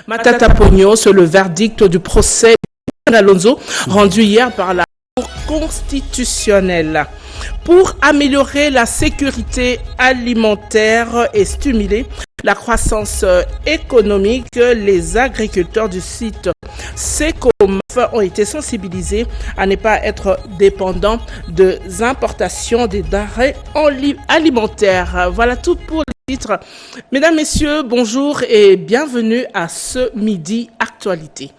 Matata Pogno sur le verdict du procès d'Alonso rendu hier par la Cour constitutionnelle. Pour améliorer la sécurité alimentaire et stimuler la croissance économique, les agriculteurs du site Secomaf ont été sensibilisés à ne pas être dépendants des importations des denrées alimentaires. Voilà tout pour les titres. Mesdames, Messieurs, bonjour et bienvenue à ce Midi Actualité.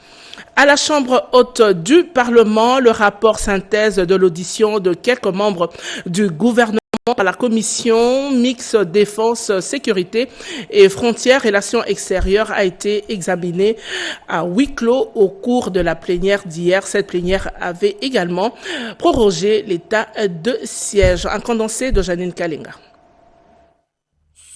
À la Chambre haute du Parlement, le rapport synthèse de l'audition de quelques membres du gouvernement par la commission mixte défense, sécurité et frontières, relations extérieures a été examiné à huis clos au cours de la plénière d'hier. Cette plénière avait également prorogé l'état de siège. Un condensé de Janine Kalinga.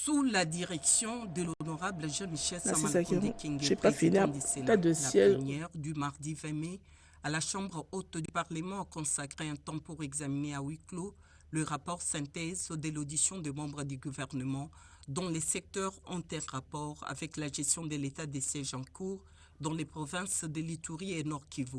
Sous la direction de l'honorable Jean-Michel Samakonde Kenge, président du Sénat, de la siège. plénière du mardi 20 mai à la Chambre haute du Parlement a consacré un temps pour examiner à huis clos le rapport synthèse de l'audition des membres du gouvernement dont les secteurs ont un rapport avec la gestion de l'état des sièges en cours dans les provinces de l'Ituri et Nord-Kivu.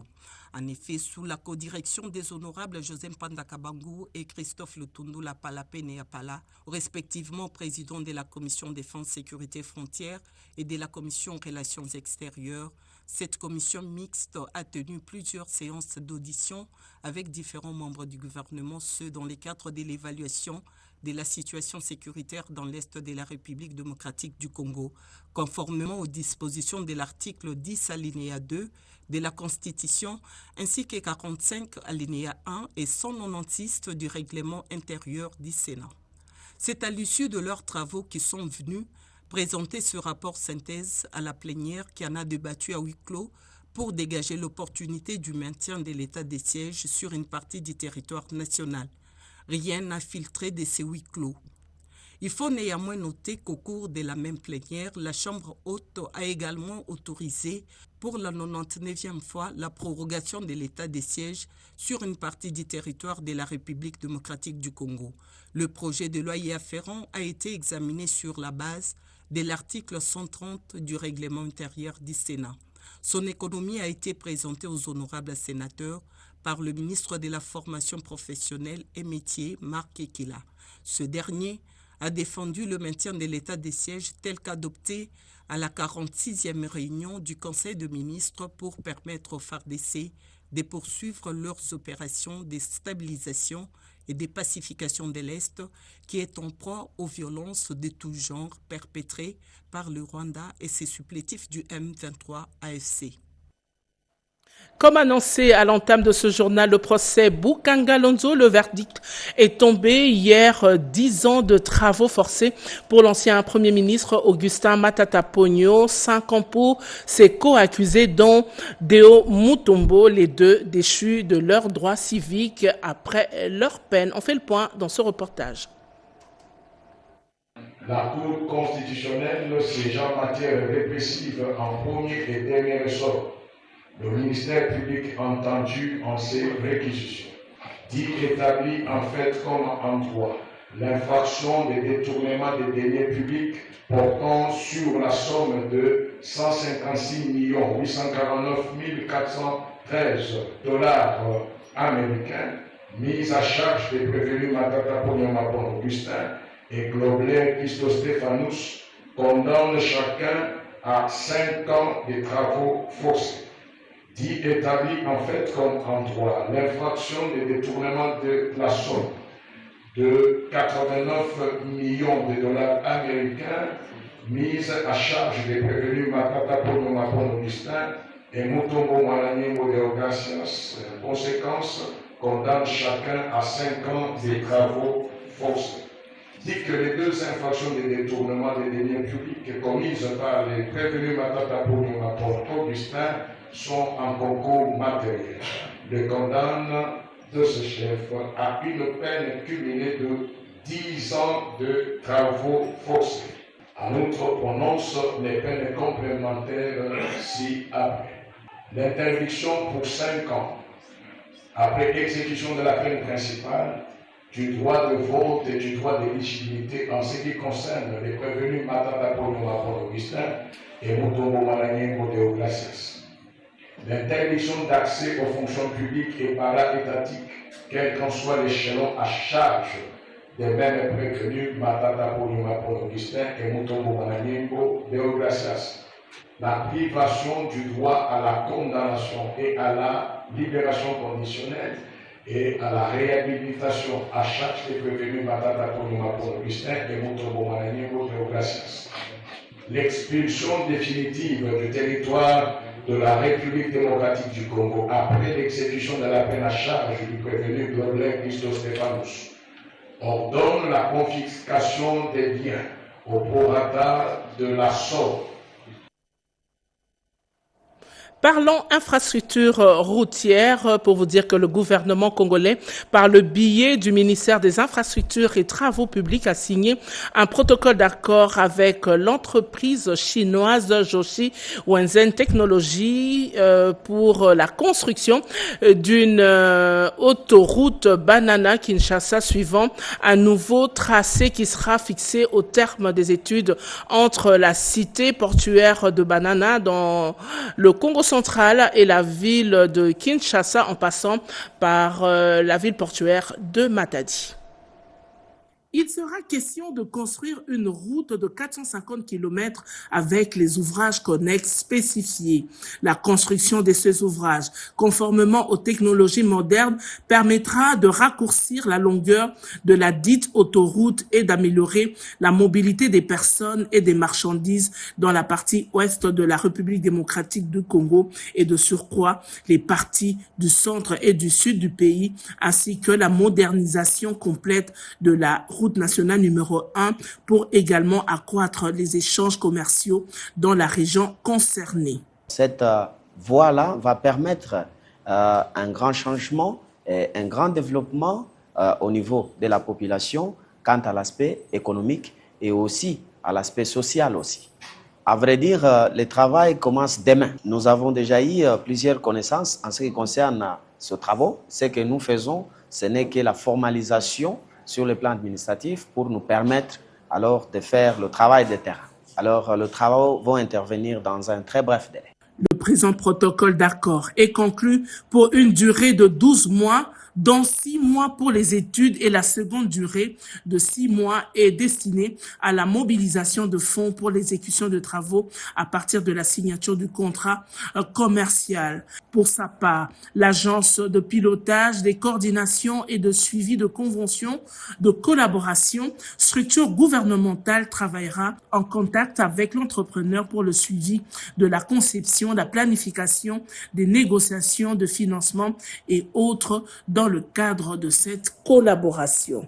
En effet, sous la codirection des honorables José Mpanda Kabangu et Christophe Lutundu Lapalapene Apala, respectivement président de la Commission Défense, Sécurité, Frontières et de la Commission Relations Extérieures, cette commission mixte a tenu plusieurs séances d'audition avec différents membres du gouvernement, ceux dans le cadre de l'évaluation de la situation sécuritaire dans l'Est de la République démocratique du Congo, conformément aux dispositions de l'article 10 alinéa 2 de la Constitution, ainsi que 45 alinéa 1 et 196 du règlement intérieur du Sénat. C'est à l'issue de leurs travaux qu'ils sont venus présenter ce rapport synthèse à la plénière qui en a débattu à huis clos pour dégager l'opportunité du maintien de l'état des sièges sur une partie du territoire national. Rien n'a filtré de ces huis clos. Il faut néanmoins noter qu'au cours de la même plénière, la Chambre haute a également autorisé pour la 99e fois la prorogation de l'état des sièges sur une partie du territoire de la République démocratique du Congo. Le projet de loi y afférent a été examiné sur la base de l'article 130 du règlement intérieur du Sénat. Son économie a été présentée aux honorables sénateurs par le ministre de la Formation professionnelle et métiers, Marc Ekila. Ce dernier a défendu le maintien de l'état des sièges tel qu'adopté à la 46e réunion du Conseil de ministres pour permettre aux FARDC de poursuivre leurs opérations de stabilisation et de pacification de l'Est qui est en proie aux violences de tout genre perpétrées par le Rwanda et ses supplétifs du M23 AFC. Comme annoncé à l'entame de ce journal, le procès Bukanga Alonso, le verdict est tombé hier. 10 ans de travaux forcés pour l'ancien Premier ministre Augustin Matata Pogno. 5 ans pour ses co-accusés, dont Deo Mutombo, les deux déchus de leurs droits civiques après leur peine. On fait le point dans ce reportage. La Cour constitutionnelle siège en matière répressive en premier et dernier ressort. Le ministère public entendu en ces réquisitions dit établi en fait comme en droit l'infraction de détournement des deniers publics portant sur la somme de 156 849 413 dollars américains mise à charge des prévenus Matata Pogno Mapon Augustin et Globler Christo Stéphanous condamne chacun à 5 ans de travaux forcés. Dit établi en fait comme en droit l'infraction de détournement de la somme de 89 millions de dollars américains mise à charge des prévenus Matata Pogno Mapon Augustin et Mutombo Mwananyembo de Ogacias. Conséquence, condamne chacun à 5 ans de travaux forcés. Dit que les deux infractions de détournement des deniers publics commises par les prévenus Matata Pogno Mapon Augustin sont en concours matériel. Le condamne de ce chef à une peine cumulée de 10 ans de travaux forcés. En outre, prononce les peines complémentaires ci-après. L'interdiction pour 5 ans, après exécution de la peine principale, du droit de vote et du droit d'éligibilité en ce qui concerne les prévenus Matata Ponoma Augustin et Mutombo Mananyengo Deogracias. L'interdiction d'accès aux fonctions publiques et para-étatiques, quel qu'en soit l'échelon à charge des mêmes prévenus Matata Ponoma Augustin et Mutombo Mananyengo Deogracias. La privation du droit à la condamnation et à la libération conditionnelle et à la réhabilitation à charge des prévenus Matata Ponoma Augustin et Mutombo Mananyengo Deogracias. L'expulsion définitive du territoire de la République démocratique du Congo après l'exécution de la peine à charge du prévenu Blondin Christos Stéphanos ordonne la confiscation des biens au prorata de la somme. Parlons infrastructure routière pour vous dire que le gouvernement congolais, par le biais du ministère des Infrastructures et Travaux Publics, a signé un protocole d'accord avec l'entreprise chinoise Joshi Wenzen Technology pour la construction d'une autoroute Banana-Kinshasa suivant un nouveau tracé qui sera fixé au terme des études entre la cité portuaire de Banana dans le Congo centrale et la ville de Kinshasa en passant par la ville portuaire de Matadi. Il sera question de construire une route de 450 km avec les ouvrages connexes spécifiés. La construction de ces ouvrages, conformément aux technologies modernes, permettra de raccourcir la longueur de la dite autoroute et d'améliorer la mobilité des personnes et des marchandises dans la partie ouest de la République démocratique du Congo et de surcroît les parties du centre et du sud du pays, ainsi que la modernisation complète de la route nationale numéro 1 pour également accroître les échanges commerciaux dans la région concernée. Cette voie-là va permettre un grand changement et un grand développement au niveau de la population quant à l'aspect économique et aussi à l'aspect social aussi. À vrai dire, le travail commence demain. Nous avons déjà eu plusieurs connaissances en ce qui concerne ce travail. Ce que nous faisons, ce n'est que la formalisation sur le plan administratif pour nous permettre alors de faire le travail de terrain. Alors, les travaux vont intervenir dans un très bref délai. Le présent protocole d'accord est conclu pour une durée de 12 mois, dont 6 mois pour les études et la seconde durée de 6 mois est destinée à la mobilisation de fonds pour l'exécution de travaux à partir de la signature du contrat commercial. Pour sa part, l'agence de pilotage, des coordinations et de suivi de conventions de collaboration, structure gouvernementale, travaillera en contact avec l'entrepreneur pour le suivi de la conception, la planification, des négociations de financement et autres dans le cadre de cette collaboration.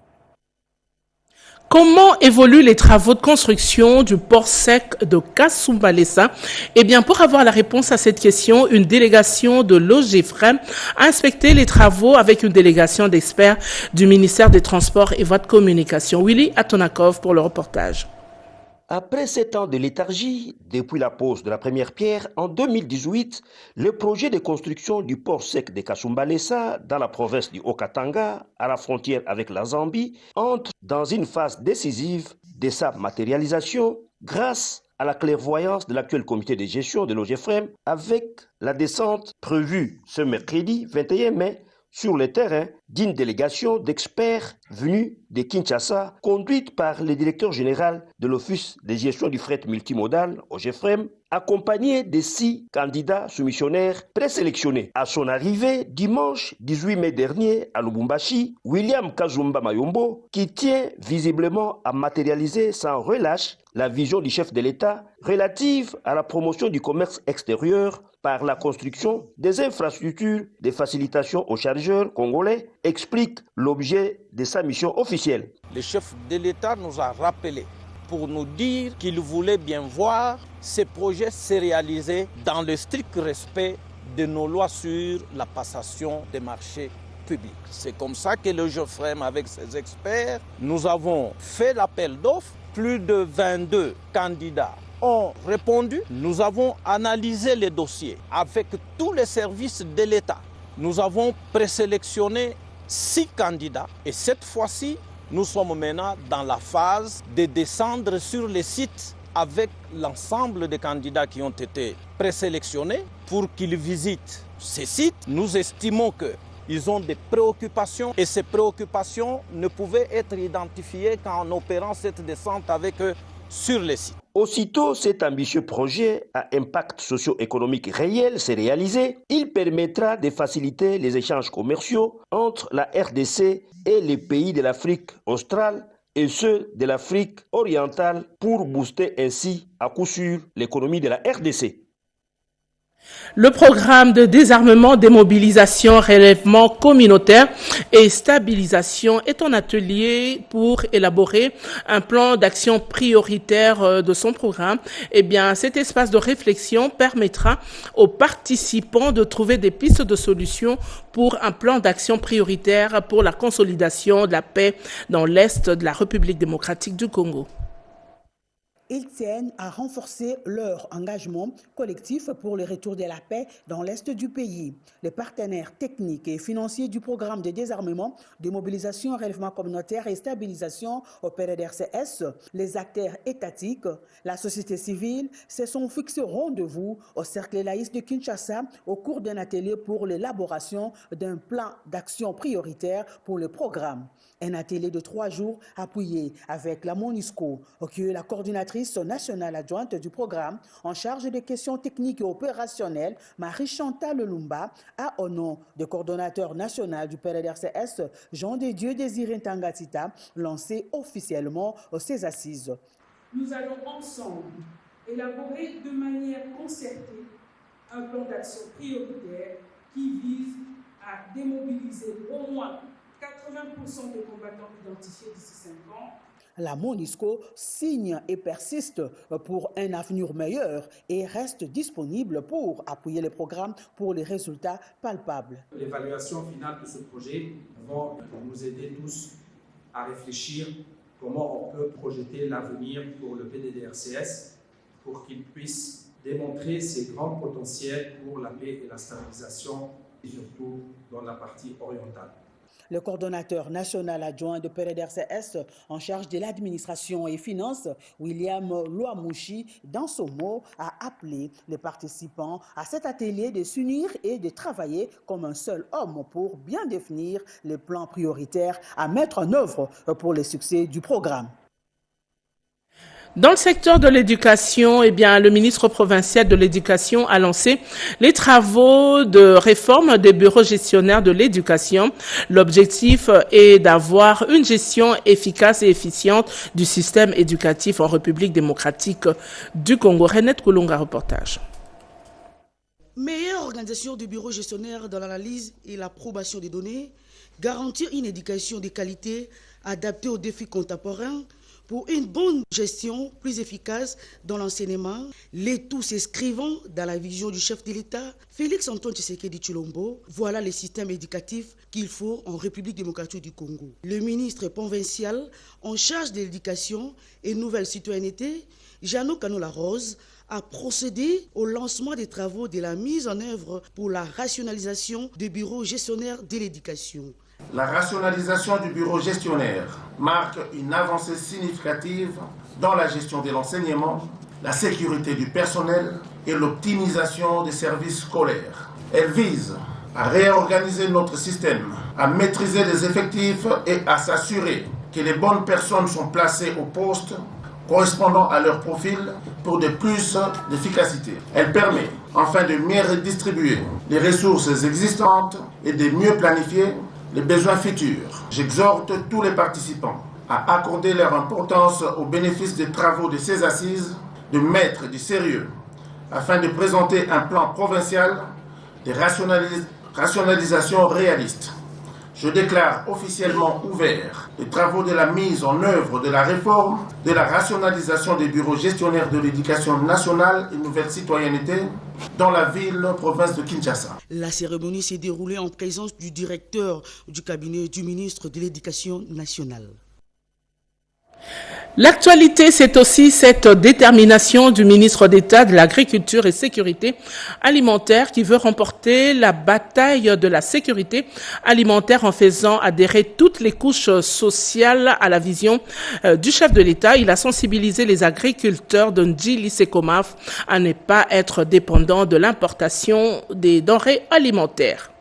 Comment évoluent les travaux de construction du port sec de Kasumbalesa? Eh bien, pour avoir la réponse à cette question, une délégation de l'OGFREM a inspecté les travaux avec une délégation d'experts du ministère des Transports et Voies de Communication. Willy Atonakov pour le reportage. Après 7 ans de léthargie, depuis la pose de la première pierre, en 2018, le projet de construction du port sec de Kasumbalesa, dans la province du Haut-Katanga, à la frontière avec la Zambie, entre dans une phase décisive de sa matérialisation grâce à la clairvoyance de l'actuel comité de gestion de l'OGFREM avec la descente prévue ce mercredi 21 mai sur le terrain d'une délégation d'experts venus de Kinshasa, conduite par le directeur général de l'Office de gestion du fret multimodal, OGFREM, accompagné de 6 candidats soumissionnaires présélectionnés. À son arrivée, dimanche 18 mai dernier, à Lubumbashi, William Kazumba Mayombo, qui tient visiblement à matérialiser sans relâche la vision du chef de l'État relative à la promotion du commerce extérieur par la construction des infrastructures de facilitation aux chargeurs congolais, explique l'objet de sa mission officielle. Le chef de l'État nous a rappelé pour nous dire qu'il voulait bien voir ces projets se réaliser dans le strict respect de nos lois sur la passation des marchés publics. C'est comme ça que le GFREM, avec ses experts, nous avons fait l'appel d'offres. Plus de 22 candidats ont répondu. Nous avons analysé les dossiers avec tous les services de l'État. Nous avons présélectionné 6 candidats et cette fois-ci, nous sommes maintenant dans la phase de descendre sur les sites avec l'ensemble des candidats qui ont été présélectionnés pour qu'ils visitent ces sites. Nous estimons qu'ils ont des préoccupations et ces préoccupations ne pouvaient être identifiées qu'en opérant cette descente avec eux sur les sites. Aussitôt cet ambitieux projet à impact socio-économique réel s'est réalisé, il permettra de faciliter les échanges commerciaux entre la RDC et les pays de l'Afrique australe et ceux de l'Afrique orientale pour booster ainsi à coup sûr l'économie de la RDC. Le programme de désarmement, démobilisation, relèvement communautaire et stabilisation est un atelier pour élaborer un plan d'action prioritaire de son programme. Eh bien, cet espace de réflexion permettra aux participants de trouver des pistes de solutions pour un plan d'action prioritaire pour la consolidation de la paix dans l'Est de la République démocratique du Congo. Ils tiennent à renforcer leur engagement collectif pour le retour de la paix dans l'Est du pays. Les partenaires techniques et financiers du programme de désarmement, démobilisation, relèvement communautaire et stabilisation au PDDRCS, les acteurs étatiques, la société civile se sont fixés rendez-vous au Cercle laïque de Kinshasa au cours d'un atelier pour l'élaboration d'un plan d'action prioritaire pour le programme. Un atelier de 3 jours appuyé avec la MONUSCO, qui est la coordinatrice nationale adjointe du programme en charge des questions techniques et opérationnelles, Marie-Chantal Lumba, a au nom du coordonnateur national du PDDRCS, Jean de Dieu Désiré Tangatita, lancé officiellement ces assises. Nous allons ensemble élaborer de manière concertée un plan d'action prioritaire qui vise à démobiliser au moins 80% des combattants identifiés d'ici 5 ans. La MONUSCO signe et persiste pour un avenir meilleur et reste disponible pour appuyer les programmes pour les résultats palpables. L'évaluation finale de ce projet va nous aider tous à réfléchir comment on peut projeter l'avenir pour le PDDRCS pour qu'il puisse démontrer ses grands potentiels pour la paix et la stabilisation, et surtout dans la partie orientale. Le coordonnateur national adjoint de PDDRCS en charge de l'administration et finances, William Loamouchi, dans son mot, a appelé les participants à cet atelier de s'unir et de travailler comme un seul homme pour bien définir les plans prioritaires à mettre en œuvre pour le succès du programme. Dans le secteur de l'éducation, eh bien, le ministre provincial de l'Éducation a lancé les travaux de réforme des bureaux gestionnaires de l'éducation. L'objectif est d'avoir une gestion efficace et efficiente du système éducatif en République démocratique du Congo. Renette Koulonga, reportage. Meilleure organisation du bureau gestionnaire dans l'analyse et l'approbation des données, garantir une éducation de qualité adaptée aux défis contemporains, pour une bonne gestion plus efficace dans l'enseignement, les tout s'inscrivant dans la vision du chef de l'État, Félix-Antoine Tshisekedi Tshilombo, voilà le système éducatif qu'il faut en République démocratique du Congo. Le ministre provincial en charge de l'éducation et nouvelle citoyenneté, Jeannot Kano-Larose, a procédé au lancement des travaux de la mise en œuvre pour la rationalisation des bureaux gestionnaires de l'éducation. La rationalisation du bureau gestionnaire marque une avancée significative dans la gestion de l'enseignement, la sécurité du personnel et l'optimisation des services scolaires. Elle vise à réorganiser notre système, à maîtriser les effectifs et à s'assurer que les bonnes personnes sont placées au poste correspondant à leur profil pour de plus d'efficacité. Elle permet enfin de mieux redistribuer les ressources existantes et de mieux planifier les besoins futurs. J'exhorte tous les participants à accorder leur importance au bénéfice des travaux de ces assises, de mettre du sérieux afin de présenter un plan provincial de rationalisation réaliste. Je déclare officiellement ouvert les travaux de la mise en œuvre de la réforme de la rationalisation des bureaux gestionnaires de l'éducation nationale et nouvelle citoyenneté dans la ville-province de Kinshasa. La cérémonie s'est déroulée en présence du directeur du cabinet du ministre de l'Éducation nationale. L'actualité, c'est aussi cette détermination du ministre d'État de l'Agriculture et Sécurité alimentaire qui veut remporter la bataille de la sécurité alimentaire en faisant adhérer toutes les couches sociales à la vision du chef de l'État. Il a sensibilisé les agriculteurs de Ndjili Sekomaf à ne pas être dépendants de l'importation des denrées alimentaires.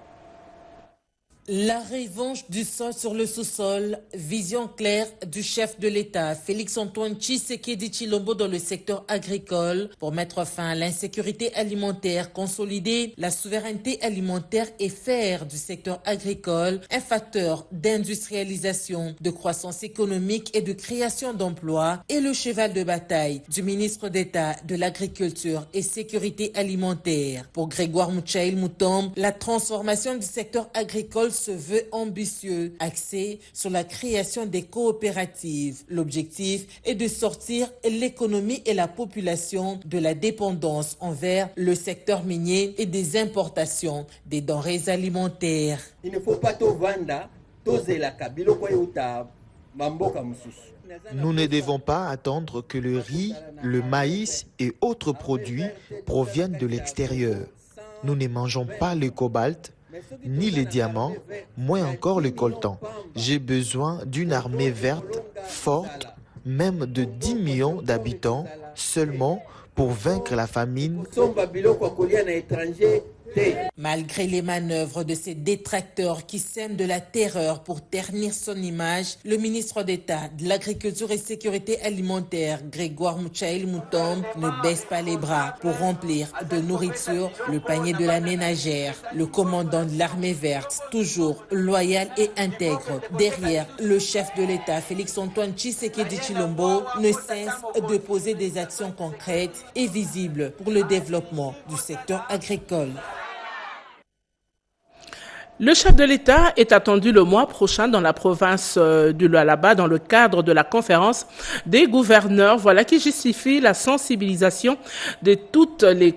La revanche du sol sur le sous-sol, vision claire du chef de l'État, Félix-Antoine Tshisekedi Tshilombo dans le secteur agricole pour mettre fin à l'insécurité alimentaire, consolider la souveraineté alimentaire et faire du secteur agricole un facteur d'industrialisation, de croissance économique et de création d'emplois est le cheval de bataille du ministre d'État de l'Agriculture et Sécurité alimentaire. Pour Grégoire Mouchaïl Moutombe, la transformation du secteur agricole se veut ambitieux, axé sur la création des coopératives. L'objectif est de sortir l'économie et la population de la dépendance envers le secteur minier et des importations des denrées alimentaires. Il ne faut pas tout vendre, Nous ne devons pas attendre que le riz, le maïs et autres produits proviennent de l'extérieur. Nous ne mangeons pas le cobalt, ni les diamants, moins encore le coltan. J'ai besoin d'une armée verte, forte, même de 10 millions d'habitants, seulement pour vaincre la famine. Malgré les manœuvres de ces détracteurs qui sèment de la terreur pour ternir son image, le ministre d'État de l'Agriculture et Sécurité alimentaire, Grégoire Mouchaïl Moutombe, ne baisse pas les bras pour remplir de nourriture le panier de la ménagère. Le commandant de l'armée verte, toujours loyal et intègre, derrière le chef de l'État, Félix-Antoine Tshisekedi Tshilombo, ne cesse de poser des actions concrètes et visibles pour le développement du secteur agricole. Le chef de l'État est attendu le mois prochain dans la province du Lualaba dans le cadre de la conférence des gouverneurs. Voilà qui justifie la sensibilisation de toutes les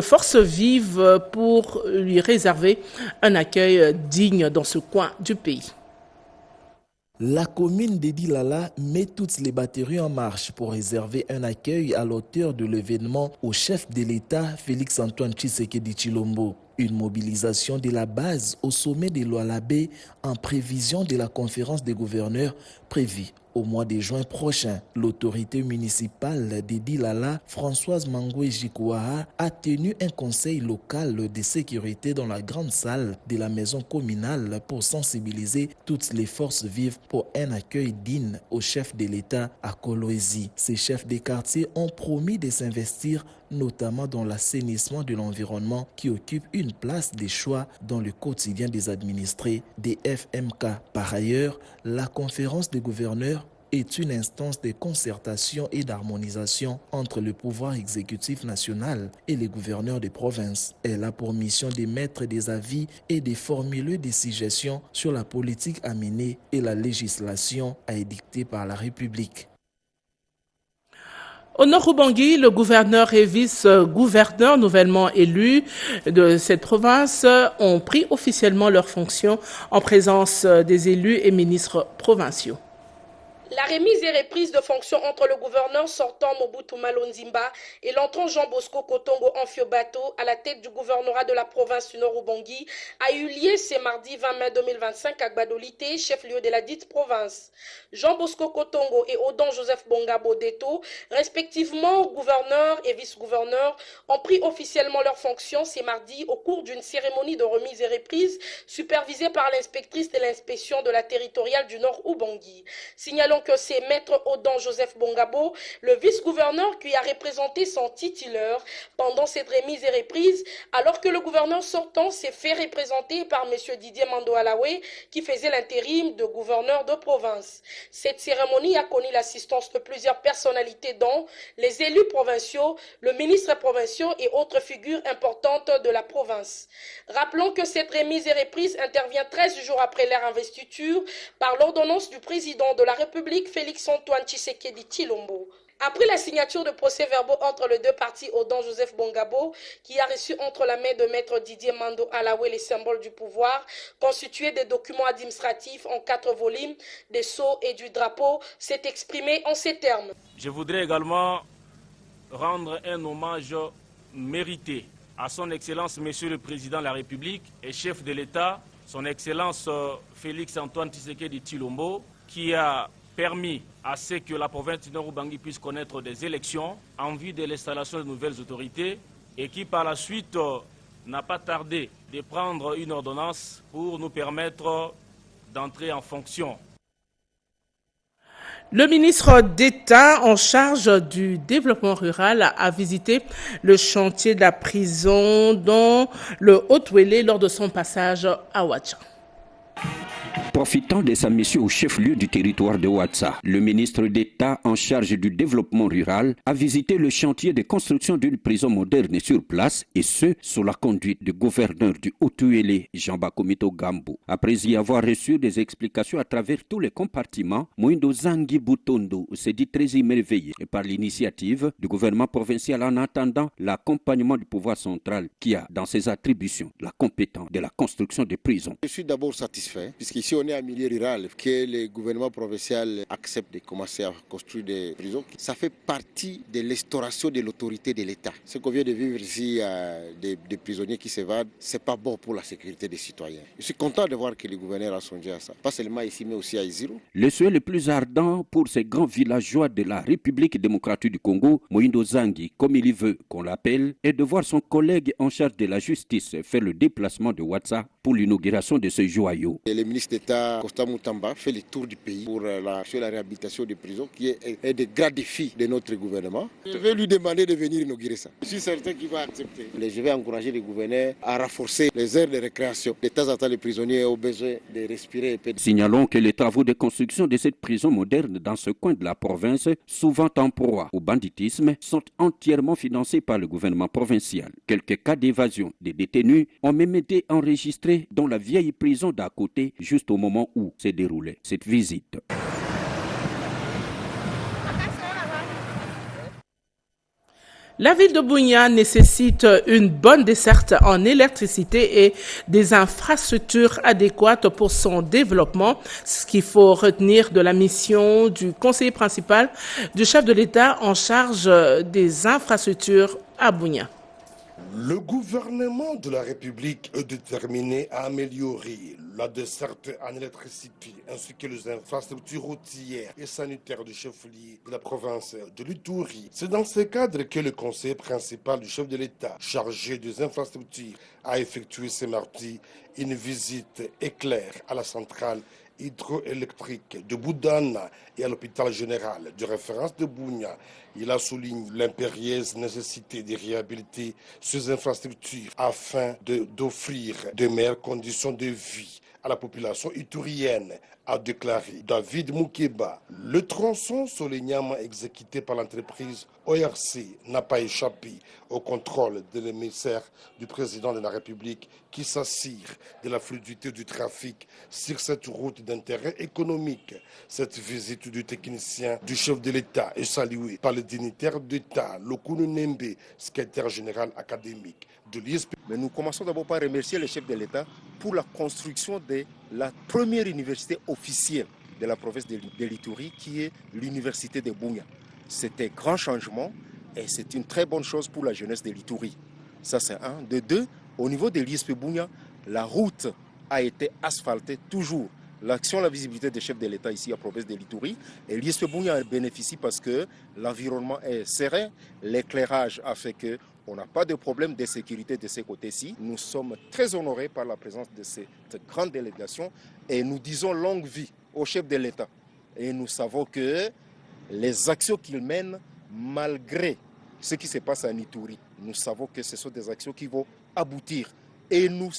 forces vives pour lui réserver un accueil digne dans ce coin du pays. La commune d'Edilala met toutes les batteries en marche pour réserver un accueil à l'auteur de l'événement au chef de l'État, Félix-Antoine Tshisekedi Tshilombo. Une mobilisation de la base au sommet de l'Oualabé en prévision de la conférence des gouverneurs prévue au mois de juin prochain. L'autorité municipale d'Edilala, Françoise Mangoué Jikouaha, a tenu un conseil local de sécurité dans la grande salle de la maison communale pour sensibiliser toutes les forces vives pour un accueil digne au chef de l'État à Kolwezi. Ces chefs des quartiers ont promis de s'investir notamment dans l'assainissement de l'environnement qui occupe une place de choix dans le quotidien des administrés des FMK. Par ailleurs, la conférence des gouverneurs est une instance de concertation et d'harmonisation entre le pouvoir exécutif national et les gouverneurs des provinces. Elle a pour mission d'émettre des avis et de formuler des suggestions sur la politique à mener et la législation à édicter par la République. Au Nord-Ubangi, le gouverneur et vice-gouverneur nouvellement élus de cette province ont pris officiellement leurs fonctions en présence des élus et ministres provinciaux. La remise et reprise de fonctions entre le gouverneur sortant Mobutu Malonzimba et l'entrant Jean Bosco Kotongo Amfiobato à la tête du gouvernorat de la province du Nord-Ubangi a eu lieu ce mardi 20 mai 2025 à Gbadolité, chef-lieu de la dite province. Jean Bosco Kotongo et Odon Joseph Bongabo Deto, respectivement gouverneur et vice-gouverneur, ont pris officiellement leurs fonctions ce mardi au cours d'une cérémonie de remise et reprise supervisée par l'inspectrice de l'inspection de la territoriale du Nord-Ubangi. Signalons que c'est Maître Odon Joseph Bongabo, le vice-gouverneur qui a représenté son titulaire pendant cette remise et reprise, alors que le gouverneur sortant s'est fait représenter par M. Didier Mando Alaoué, qui faisait l'intérim de gouverneur de province. Cette cérémonie a connu l'assistance de plusieurs personnalités dont les élus provinciaux, le ministre provincial et autres figures importantes de la province. Rappelons que cette remise et reprise intervient 13 jours après leur investiture par l'ordonnance du président de la République Félix-Antoine Tshisekedi Tshilombo. Après la signature de procès-verbaux entre les deux parties, Odon Joseph Bongabo, qui a reçu entre la main de maître Didier Mando Alaoué les symboles du pouvoir, constitués des documents administratifs en 4 volumes, des sceaux et du drapeau, s'est exprimé en ces termes. Je voudrais également rendre un hommage mérité à son Excellence Monsieur le Président de la République et chef de l'État, son Excellence Félix Antoine Tshisekedi Tshilombo, qui a permis à ce que la province du Nord-Ubangi puisse connaître des élections en vue de l'installation de nouvelles autorités et qui par la suite n'a pas tardé de prendre une ordonnance pour nous permettre d'entrer en fonction. Le ministre d'État en charge du développement rural a visité le chantier de la prison dans le Haut-Ouélé lors de son passage à Ouacha. Profitant de sa mission au chef-lieu du territoire de Ouatsa, le ministre d'État en charge du développement rural a visité le chantier de construction d'une prison moderne sur place, et ce, sous la conduite du gouverneur du Haut-Ouélé, Jean-Bakomito Gambou. Après y avoir reçu des explications à travers tous les compartiments, Moindo Zangi Butondo s'est dit très émerveillé par l'initiative du gouvernement provincial en attendant l'accompagnement du pouvoir central qui a dans ses attributions la compétence de la construction des prisons. Je suis d'abord satisfait, puisqu'ici on est en milieu rural, que le gouvernement provincial accepte de commencer à construire des prisons. Ça fait partie de l'instauration de l'autorité de l'État. Ce qu'on vient de vivre ici, des prisonniers qui s'évadent, c'est pas bon pour la sécurité des citoyens. Je suis content de voir que le gouverneur a songé à ça. Pas seulement ici, mais aussi à Iziro. Le souhait le plus ardent pour ces grands villageois de la République démocratique du Congo, Moindo Zangi, comme il y veut qu'on l'appelle, est de voir son collègue en charge de la justice faire le déplacement de Ouatsa pour l'inauguration de ce joyau. Et le ministre d'État Costa Moutamba fait le tour du pays pour la réhabilitation des prisons, qui est un des grands défis de notre gouvernement. Je vais lui demander de venir inaugurer ça. Je suis certain qu'il va accepter. Je vais encourager le gouverneur à renforcer les aires de récréation. De temps en temps, les prisonniers ont besoin de respirer. Signalons que les travaux de construction de cette prison moderne dans ce coin de la province, souvent en proie au banditisme, sont entièrement financés par le gouvernement provincial. Quelques cas d'évasion des détenus ont même été enregistrés dans la vieille prison d'à côté, juste au moment où s'est déroulée cette visite. La ville de Bunia nécessite une bonne desserte en électricité et des infrastructures adéquates pour son développement. Ce qu'il faut retenir de la mission du conseiller principal du chef de l'État en charge des infrastructures à Bunia. Le gouvernement de la République est déterminé à améliorer la desserte en électricité ainsi que les infrastructures routières et sanitaires du chef-lieu de la province de l'Ituri. C'est dans ce cadre que le conseiller principal du chef de l'État chargé des infrastructures a effectué ce mardi une visite éclair à la centrale hydroélectrique de Boudana et à l'hôpital général de référence de Bunia. Il a souligné l'impérieuse nécessité de réhabiliter ces infrastructures afin d'offrir de meilleures conditions de vie à la population iturienne, a déclaré David Moukeba. Le tronçon Solignama exécuté par l'entreprise ORC n'a pas échappé au contrôle de l'émissaire du président de la République qui s'assure de la fluidité du trafic sur cette route d'intérêt économique. Cette visite du technicien du chef de l'État est saluée par le dignitaire d'État, Lokunu Nembe, secrétaire général académique de l'ISP. Mais nous commençons d'abord par remercier le chef de l'État pour la construction de la première université officielle de la province de l'Ituri, qui est l'université de Bunia. C'est un grand changement et c'est une très bonne chose pour la jeunesse de l'Ituri. Ça, c'est un. De deux, au niveau de l'ISP Bunia, la route a été asphaltée toujours. L'action, la visibilité des chefs de l'État ici à la province de l'Ituri. Et l'ISP Bunia bénéficie parce que l'environnement est serein, l'éclairage a fait que on n'a pas de problème de sécurité de ces côtés-ci. Nous sommes très honorés par la présence de cette grande délégation et nous disons longue vie au chef de l'État. Et nous savons que les actions qu'il mène, malgré ce qui se passe à Ituri, nous savons que ce sont des actions qui vont aboutir. Et nous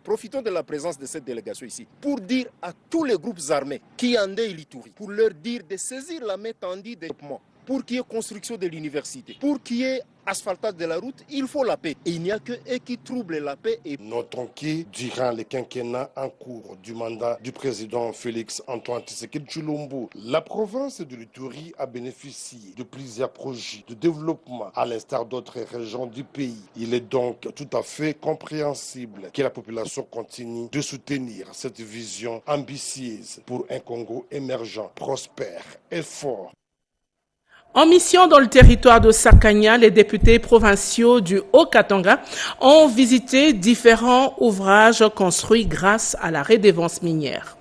profitons de la présence de cette délégation ici pour dire à tous les groupes armés qui endeuillent l'Ituri, pour leur dire de saisir la main tendue des développements pour qu'il y ait construction de l'université, pour qu'il y ait asphaltage de la route, il faut la paix. Et il n'y a que eux qui troublent la paix. Et notons que durant le quinquennat en cours du mandat du président Félix Antoine Tshisekedi Tshilombo, la province de l'Ituri a bénéficié de plusieurs projets de développement à l'instar d'autres régions du pays. Il est donc tout à fait compréhensible que la population continue de soutenir cette vision ambitieuse pour un Congo émergent, prospère et fort. En mission dans le territoire de Sakanya, les députés provinciaux du Haut-Katanga ont visité différents ouvrages construits grâce à la redevance minière.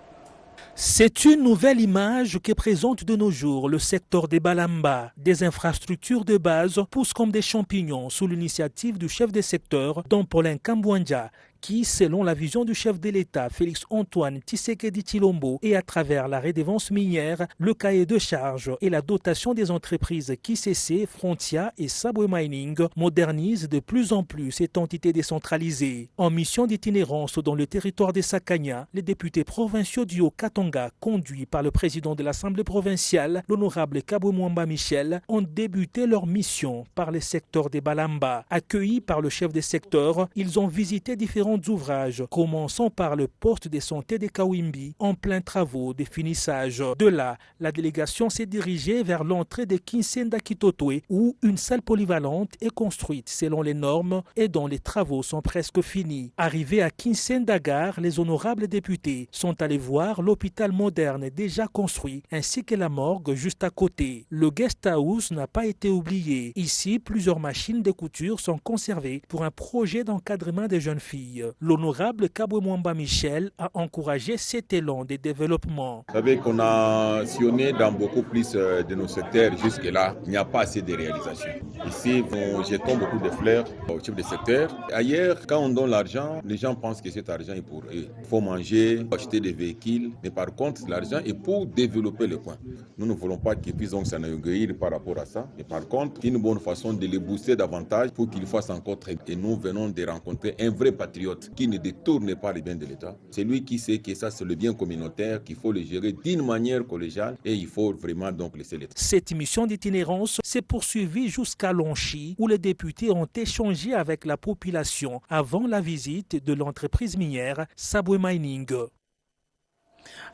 C'est une nouvelle image que présente de nos jours le secteur des Balamba. Des infrastructures de base poussent comme des champignons sous l'initiative du chef des secteurs, Don Paulin Kambouandja, qui, selon la vision du chef de l'État, Félix Antoine Tshisekedi Tshilombo, et à travers la redevance minière, le cahier de charges et la dotation des entreprises KICC, Frontia et Sabwe Mining modernisent de plus en plus cette entité décentralisée. En mission d'itinérance dans le territoire des Sakanya, les députés provinciaux du Haut-Katanga, conduits par le président de l'Assemblée provinciale, l'honorable Kabwe Mwamba Michel, ont débuté leur mission par le secteur des Balamba. Accueillis par le chef des secteurs, ils ont visité différents ouvrages, commençant par le poste de santé de Kawimbi, en plein travaux de finissage. De là, la délégation s'est dirigée vers l'entrée de Kinsenda Kitotwe, où une salle polyvalente est construite selon les normes et dont les travaux sont presque finis. Arrivés à Kinsenda Gare, les honorables députés sont allés voir l'hôpital moderne déjà construit, ainsi que la morgue juste à côté. Le guest house n'a pas été oublié. Ici, plusieurs machines de couture sont conservées pour un projet d'encadrement des jeunes filles. L'honorable Kabwe Mwamba Michel a encouragé cet élan de développement. Vous savez qu'on a sillonné dans beaucoup plus de nos secteurs jusque-là. Il n'y a pas assez de réalisations. Ici, nous jetons beaucoup de fleurs au chef de secteur. Ailleurs, quand on donne l'argent, les gens pensent que cet argent est pour eux. Il faut manger, acheter des véhicules. Mais par contre, l'argent est pour développer le coin. Nous ne voulons pas qu'ils puissent donc s'enorgueillir par rapport à ça. Mais par contre, une bonne façon de les booster davantage pour qu'ils fassent encore très bien. Et nous venons de rencontrer un vrai patriote qui ne détourne pas les biens de l'État. C'est lui qui sait que ça, c'est le bien communautaire, qu'il faut le gérer d'une manière collégiale et il faut vraiment donc laisser l'État. Cette mission d'itinérance s'est poursuivie jusqu'à Lonchi, où les députés ont échangé avec la population avant la visite de l'entreprise minière Sabwe Mining.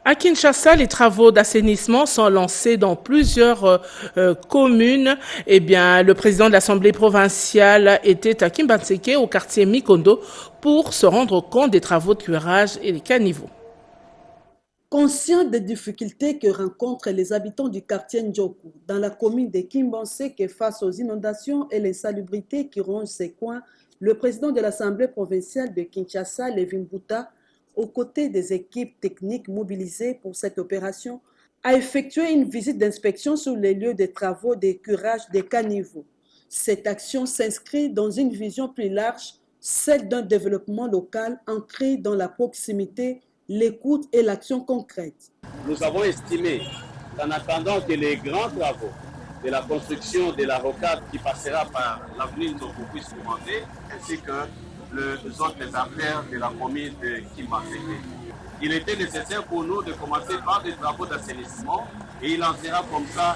À Kinshasa, les travaux d'assainissement sont lancés dans plusieurs communes. Eh bien, le président de l'Assemblée provinciale était à Kimbanseke, au quartier Mikondo, pour se rendre compte des travaux de curage et des caniveaux. Conscient des difficultés que rencontrent les habitants du quartier Ndjoku dans la commune de Kimbanseke face aux inondations et l'insalubrité qui rongent ces coins, le président de l'Assemblée provinciale de Kinshasa, Levin Bouta, aux côtés des équipes techniques mobilisées pour cette opération, a effectué une visite d'inspection sur les lieux de travaux de curage des caniveaux. Cette action s'inscrit dans une vision plus large, celle d'un développement local ancré dans la proximité, l'écoute et l'action concrète. Nous avons estimé qu'en attendant que les grands travaux de la construction de la rocade qui passera par l'avenue Ndjoku puissent commencer, ainsi que les autres artères de la commune de Kimbanseke. Il était nécessaire pour nous de commencer par des travaux d'assainissement et il en sera comme ça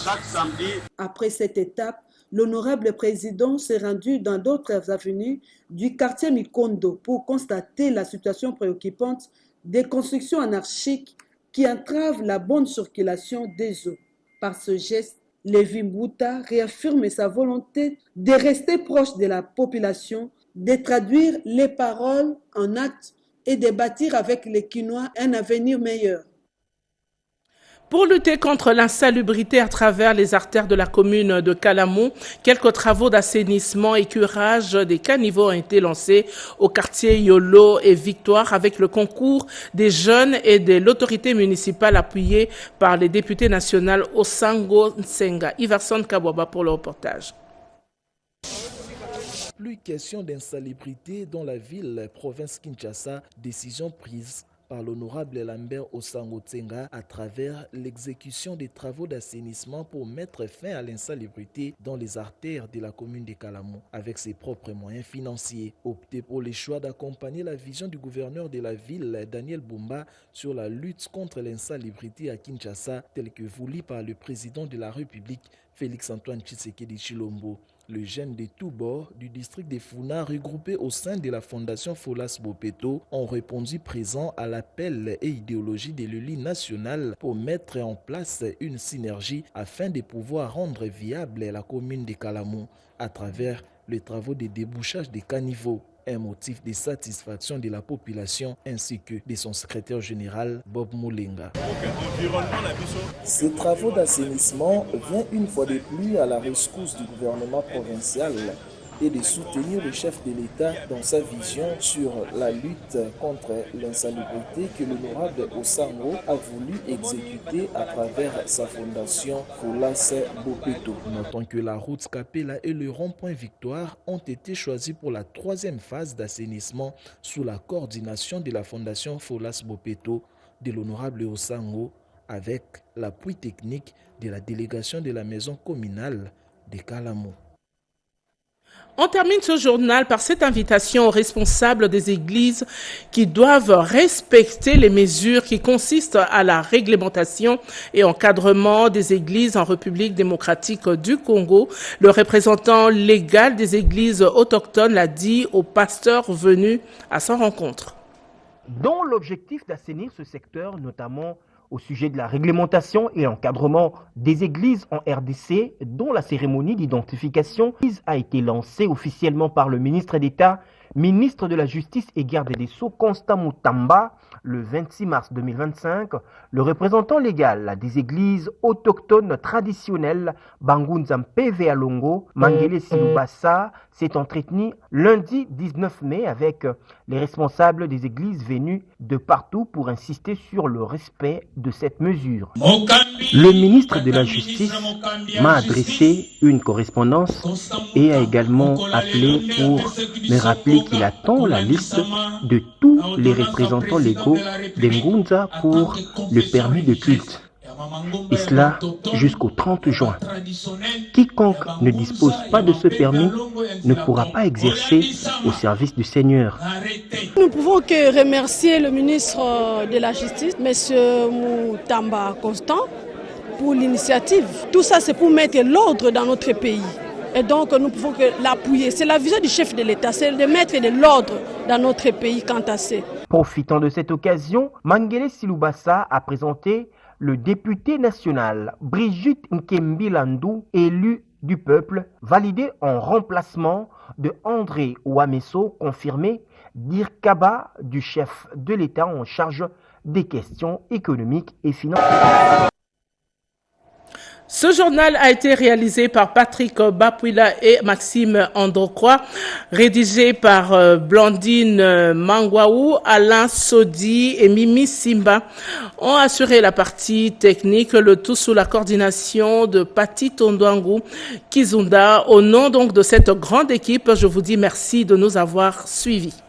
chaque samedi. Après cette étape, l'honorable président s'est rendu dans d'autres avenues du quartier Mikondo pour constater la situation préoccupante des constructions anarchiques qui entravent la bonne circulation des eaux. Par ce geste, Levin Bouta réaffirme sa volonté de rester proche de la population, de traduire les paroles en actes et de bâtir avec les Kinois un avenir meilleur. Pour lutter contre l'insalubrité à travers les artères de la commune de Kalamou, quelques travaux d'assainissement et curage des caniveaux ont été lancés au quartier Yolo et Victoire avec le concours des jeunes et de l'autorité municipale appuyée par les députés nationaux Osango Nsenga. Iverson Kabwaba pour le reportage. Plus question d'insalubrité dans la ville, province Kinshasa, décision prise par l'honorable Lambert Osango Tsenga à travers l'exécution des travaux d'assainissement pour mettre fin à l'insalubrité dans les artères de la commune de Kalamou. Avec ses propres moyens financiers, opté pour les choix d'accompagner la vision du gouverneur de la ville, Daniel Bumba, sur la lutte contre l'insalubrité à Kinshasa, telle que voulue par le président de la République, Félix-Antoine Tshisekedi Tshilombo. Les jeunes de tous bords du district de Funa, regroupés au sein de la fondation Folas Bopeto, ont répondu présent à l'appel et idéologie de l'Uli national pour mettre en place une synergie afin de pouvoir rendre viable la commune de Kalamou à travers les travaux de débouchage des caniveaux. Un motif de satisfaction de la population ainsi que de son secrétaire général Bob Moulenga. Ces travaux d'assainissement viennent une fois de plus à la rescousse du gouvernement provincial et de soutenir le chef de l'État dans sa vision sur la lutte contre l'insalubrité que l'honorable Osango a voulu exécuter à travers sa fondation Folas Bopeto. Notons que la route Capella et le rond-point Victoire ont été choisis pour la 3e phase d'assainissement sous la coordination de la fondation Folas Bopeto de l'honorable Osango avec l'appui technique de la délégation de la maison communale de Kalamou. On termine ce journal par cette invitation aux responsables des églises qui doivent respecter les mesures qui consistent à la réglementation et encadrement des églises en République démocratique du Congo. Le représentant légal des églises autochtones l'a dit aux pasteurs venus à sa rencontre. Dans l'objectif d'assainir ce secteur, notamment au sujet de la réglementation et l'encadrement des églises en RDC, dont la cérémonie d'identification a été lancée officiellement par le ministre d'État, ministre de la Justice et garde des Sceaux, Constant Moutamba, le 26 mars 2025, le représentant légal des églises autochtones traditionnelles Bangunza PV Alongo, Mangele Silubasa, s'est entretenu lundi 19 mai avec les responsables des églises venus de partout pour insister sur le respect de cette mesure. Le ministre de la Justice m'a adressé une correspondance et a également appelé pour me rappeler qu'il attend la liste de tous les représentants légaux d'Ngunza pour le permis de culte. Et cela jusqu'au 30 juin. Quiconque ne dispose pas de ce permis ne pourra pas exercer au service du Seigneur. Nous ne pouvons que remercier le ministre de la Justice, M. Moutamba Constant, pour l'initiative. Tout ça, c'est pour mettre l'ordre dans notre pays. Et donc, nous pouvons que l'appuyer. C'est la vision du chef de l'État, c'est de mettre de l'ordre dans notre pays quant à ça. Profitant de cette occasion, Mangele Silubasa a présenté le député national Brigitte Nkembilandou, élu du peuple, validé en remplacement de André Ouamesso, confirmé d'Irkaba du chef de l'État en charge des questions économiques et financières. Ce journal a été réalisé par Patrick Bapouila et Maxime Androcroix, rédigé par Blandine Mangwaou, Alain Sodi et Mimi Simba ont assuré la partie technique, le tout sous la coordination de Pati Tondouangou Kizunda. Au nom donc de cette grande équipe, je vous dis merci de nous avoir suivis.